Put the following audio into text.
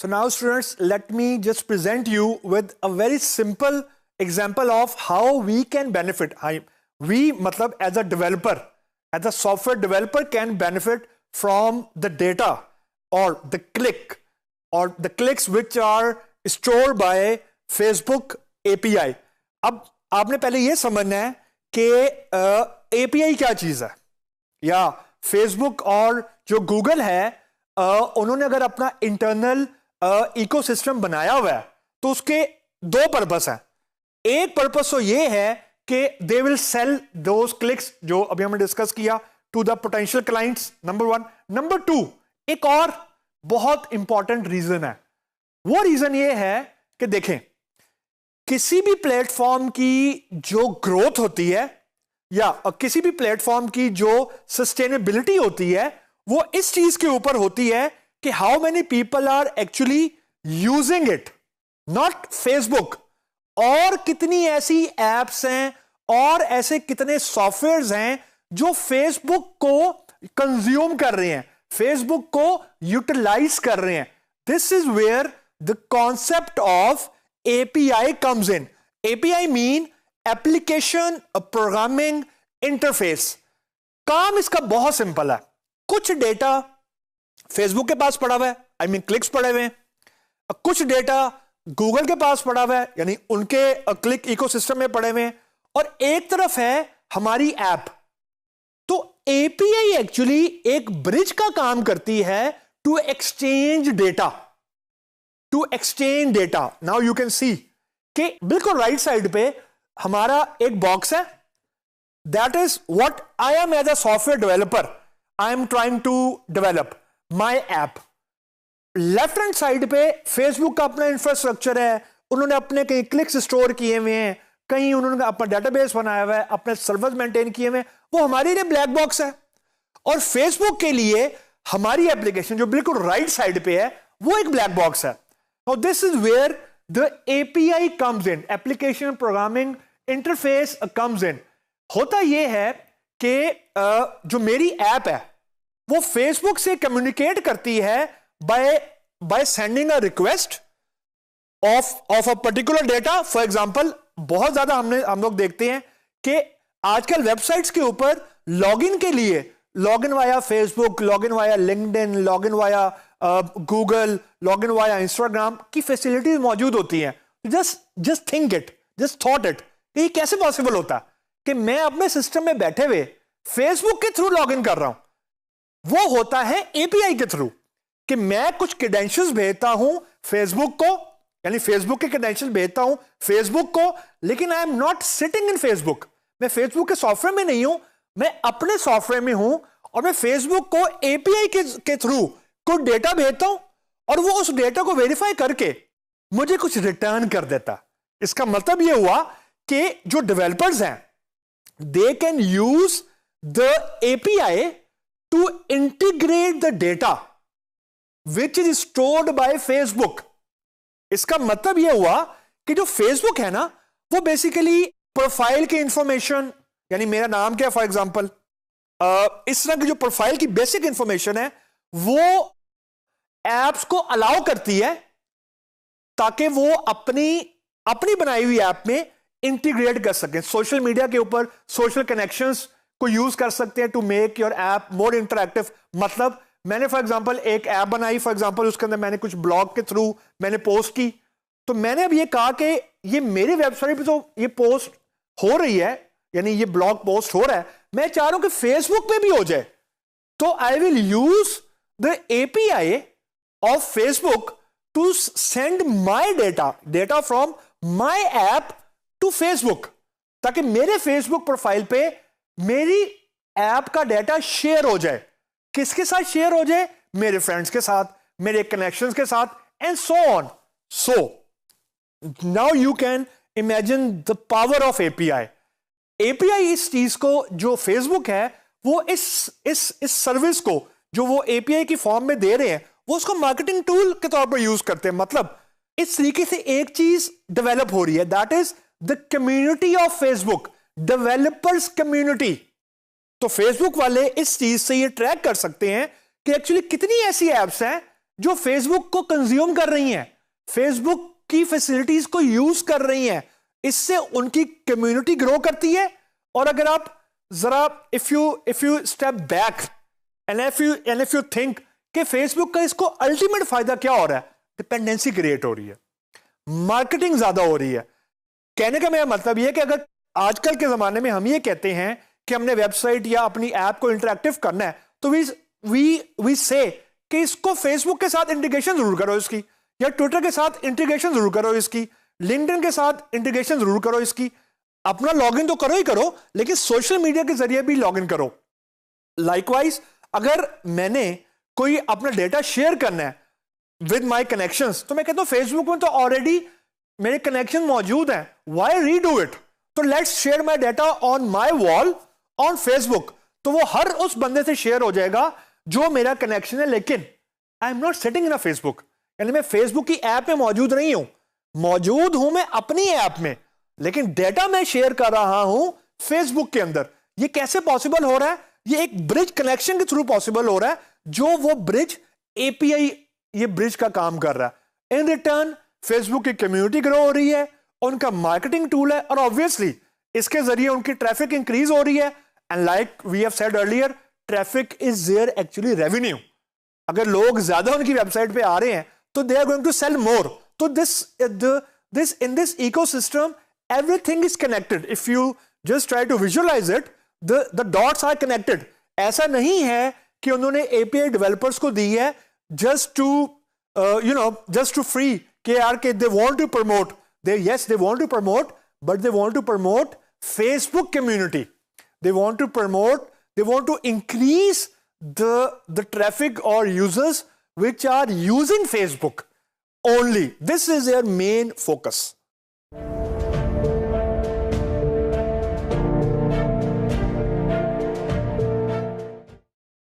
So now students, let me just present you with a very simple example of how we can benefit. We matlab as a developer, as a software developer can benefit from the data or the click or the clicks which are stored by Facebook API. अब आपने पहले ये समझना है कि API क्या चीज है, या Facebook और जो Google है उन्होंने अगर अपना इंटरनल इकोसिस्टम बनाया हुआ है तो उसके दो पर्पस हैं. एक पर्पस तो ये है कि they will sell those clicks जो अभी हमने डिस्कस किया to the potential clients, number one. Number two, एक और बहुत इंपॉर्टेंट रीजन है. वो रीजन ये है कि देखें, किसी भी प्लेटफॉर्म की जो ग्रोथ होती है या किसी भी प्लेटफॉर्म की जो सस्टेनेबिलिटी होती है वो इस चीज के ऊपर होती है कि how many people are actually using it, not Facebook. और कितनी ऐसी एप्स हैं और ऐसे कितने सॉफ्टवेयर्स हैं जो फेसबुक को कंज्यूम कर रहे हैं, फेसबुक को यूटिलाइज कर रहे हैं. This is where the concept of API comes in. API mean application programming interface. काम इसका बहुत सिंपल है. कुछ डेटा फेसबुक के पास पड़ा हुआ है, आई मीन क्लिक्स पड़े हुए हैं. कुछ डेटा गूगल के पास पड़ा हुआ है, यानी उनके क्लिक इकोसिस्टम में पड़े हुए हैं. और एक तरफ है हमारी ऐप. तो API एक्चुअली एक ब्रिज का काम करती है to exchange data, to exchange data. Now you can see कि बिल्कुल राइट साइड पे हमारा एक बॉक्स है. That is what I am as a software developer, I am trying to develop my app. Left hand side पे Facebook का अपना infrastructure है, उन्होंने अपने कहीं क्लिक्स स्टोर किए हुए हैं, कहीं उन्होंने अपना डेटाबेस बनाया हुआ है, अपने सर्वर मेंटेन किए हुए हैं. वो हमारे लिए ब्लैक बॉक्स है. और फेसबुक के लिए हमारी एप्लीकेशन जो बिल्कुल राइट साइड पे है वो एक ब्लैक बॉक्स है. Now this is where the API comes in, application programming interface comes in. होता यह है कि जो मेरी ऐप है वो फेसबुक से कम्युनिकेट करती है by sending a request of a particular data. For example, बहुत ज्यादा हम लोग देखते हैं कि आजकल वेबसाइट्स के ऊपर लॉगिन के लिए login via Facebook, login via LinkedIn, login via Google, login via Instagram की फैसिलिटीज मौजूद होती हैं. Just think it, just thought it, ये कैसे पॉसिबल होता है कि मैं अपने सिस्टम में बैठे हुए फेसबुक के थ्रू लॉगिन कर रहा हूं. वो होता है एपीआई के थ्रू, कि मैं कुछ क्रेडेंशियल्स भेजता हूं फेसबुक को, यानी फेसबुक के क्रेडेंशियल्स भेजता हूं फेसबुक को, लेकिन I am not sitting in Facebook. मैं फेसबुक के सॉफ्टवेयर में नहीं हूं, मैं अपने सॉफ्टवेयर में हूं और मैं फेसबुक को एपीआई के थ्रू कुछ डेटा भेजता हूं और वो उस डेटा को वेरीफाई करके मुझे कुछ रिटर्न कर देता. इसका मतलब यह हुआ कि जो डेवलपर्स हैं they can use the API to integrate the data which is stored by Facebook. इसका मतलब यह हुआ कि जो फेसबुक है ना वो बेसिकली प्रोफाइल की इंफॉर्मेशन, यानी मेरा नाम क्या है फॉर एग्जाम्पल, इस तरह की जो प्रोफाइल की बेसिक इंफॉर्मेशन है वो एप्स को अलाउ करती है ताकि वो अपनी बनाई हुई ऐप में इंटीग्रेट कर सकें. सोशल मीडिया के ऊपर सोशल कनेक्शंस को यूज कर सकते हैं to make your app more interactive. मतलब मैंने फॉर एग्जांपल एक ऐप बनाई, फॉर एग्जांपल उसके अंदर मैंने कुछ ब्लॉग के थ्रू मैंने पोस्ट की, तो मैंने अब ये कहा कि ये मेरी वेबसाइट पे तो ये पोस्ट हो रही है, यानी ये ब्लॉग पोस्ट हो रहा है, मैं चाह रहा हूं कि फेसबुक पे भी हो जाए. तो I will use the API of Facebook to send my data from my app to Facebook, ताकि मेरे फेसबुक प्रोफाइल पे मेरी ऐप का डेटा शेयर हो जाए. किसके साथ शेयर हो जाए? मेरे फ्रेंड्स के साथ, मेरे कनेक्शंस के साथ, and so on. So now you can imagine the power of API. API इस चीज को जो फेसबुक है वो इस सर्विस को जो वो एपीआई की फॉर्म में दे रहे हैं वो उसको मार्केटिंग टूल के तौर पर यूज करते हैं. मतलब इस तरीके से एक चीज डेवलप हो रही है, that is the community of Facebook, developers community. तो फेसबुक वाले इस चीज से ये ट्रैक कर सकते हैं कि एक्चुअली कितनी ऐसी एप्स हैं जो फेसबुक को कंज्यूम कर रही हैं, फेसबुक की फैसिलिटीज को यूज कर रही हैं, इससे उनकी कम्युनिटी ग्रो करती है। और अगर आप जरा if you step back and if you think कि फेसबुक का इसको अल्टीमेट फायदा क्या हो रहा है, डिपेंडेंसी क्रिएट हो रही है, मार्केटिंग ज्यादा हो रही है। कहने का मेरा मतलब यह है कि अगर आजकल के जमाने में हम ये कहते हैं कि हमने वेबसाइट या अपनी ऐप को इंटरेक्टिव करना है, तो वी से कि इसको फेसबुक के साथ इंटीग्रेशन जरूर करो इसकी, या ट्विटर के साथ इंटीग्रेशन जरूर करो इसकी, लिंक्डइन के साथ इंटीग्रेशन जरूर करो इसकी। अपना लॉगिन तो करो ही करो, लेकिन सोशल मीडिया के जरिए भी लॉगिन करो। लाइकवाइज अगर मैंने कोई अपना डेटा शेयर करना है विद माय कनेक्शंस, तो मैं कहता हूं फेसबुक में तो ऑलरेडी मेरे कनेक्शन मौजूद हैं, व्हाई रीडू इट? तो let's share my data on my wall on Facebook. तो वो हर उस बंदे से शेयर हो जाएगा जो मेरा कनेक्शन है, लेकिन I am not sitting in a Facebook, यानी मैं फेसबुक की ऐप में मौजूद नहीं हूं, मौजूद हूं मैं अपनी ऐप में, लेकिन डेटा मैं शेयर कर रहा हूं फेसबुक के अंदर। ये कैसे पॉसिबल हो रहा है? ये एक ब्रिज कनेक्शन के थ्रू पॉसिबल हो रहा है, जो वो ब्रिज एपीआई ये ब्रिज का काम कर रहा है। इन रिटर्न फेसबुक की कम्युनिटी ग्रो हो रही है, उनका मार्केटिंग टूल है, और ऑब्वियसली इसके जरिए उनकी ट्रैफिक इंक्रीज हो रही है। And like we have said earlier, traffic is their actually revenue. अगर लोग ज्यादा उनकी वेबसाइट पे आ रहे हैं तो they are going to sell more. तो this in this ecosystem everything is connected. If you just try to visualize it, the dots are connected. ऐसा नहीं है कि उन्होंने API developers को दी है just to free कि यार कि they want to promote. They want to promote, but they want to promote Facebook community. They want to increase the traffic or users which are using Facebook only. This is their main focus.